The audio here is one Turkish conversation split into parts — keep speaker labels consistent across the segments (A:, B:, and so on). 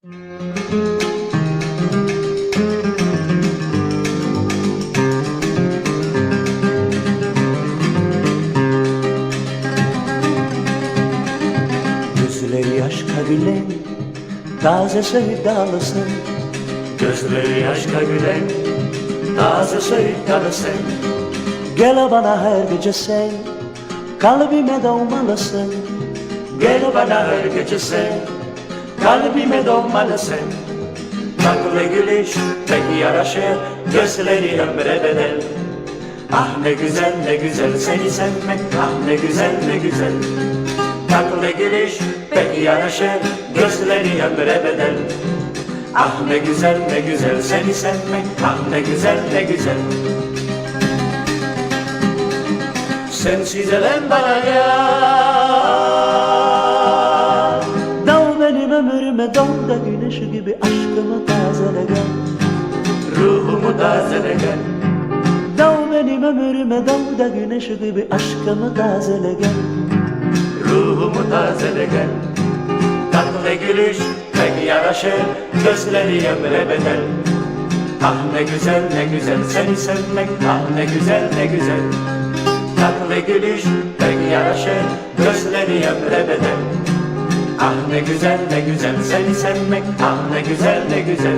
A: Gözleri aşka gülen, taze sevdalısın.
B: Gözleri aşka gülen, taze sevdalısın.
A: Gel bana her gece sen, kalbime dolmalısın.
B: Gel bana her gece sen, kalbime dolmalısın. Tatlı gülüş pek yaraşır, gözleri ömre bedel. Ah ne güzel ne güzel seni sevmek, ah ne güzel ne güzel. Tatlı gülüş pek yaraşır, gözleri ömre bedel. Ah ne güzel ne güzel seni sevmek, ah ne güzel ne güzel. Sensiz elem bana ya.
A: Dal benim ömrüme, dal da güneş gibi aşkımı tazele gel.
B: Ruhumu tazele gel.
A: Dal benim ömrüme, dal da güneş gibi aşkımı tazele gel.
B: Ruhumu tazele gel. Tatlı gülüş pek yaraşır, gözleri ömre bedel. Ah ne güzel ne güzel seni sevmek, ah ne güzel ne güzel. Tatlı gülüş pek yaraşır, gözleri ömre bedel. Ah ne güzel ne güzel seni sevmek, ah ne güzel ne güzel.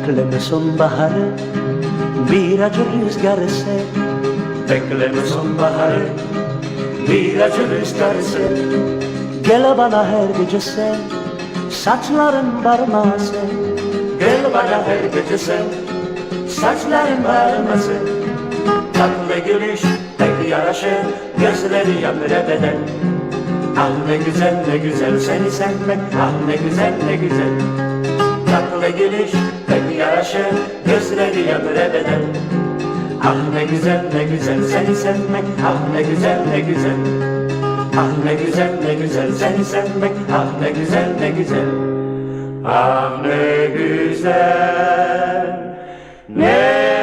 A: Bekleme sonbaharı, bir acı rüzgar eser.
B: Bekleme sonbaharı, bir acı rüzgar eser.
A: Gel bana her gece sen, saçların barmasın.
B: Gel bana her gece sen, saçların parmasın. Tatlı gülüş pek yaraşır, gözleri ömre bedel. Ah ne güzel ne güzel seni sevmek, ah ne güzel ne güzel. Tatlı gülüş pek yaraşır, gözleri ömre bedel. Ah ne güzel ne güzel seni sevmek, ah ne güzel ne güzel. Ah ne güzel ne güzel seni sevmek, ah ne güzel ne güzel. Ah ne güzel ne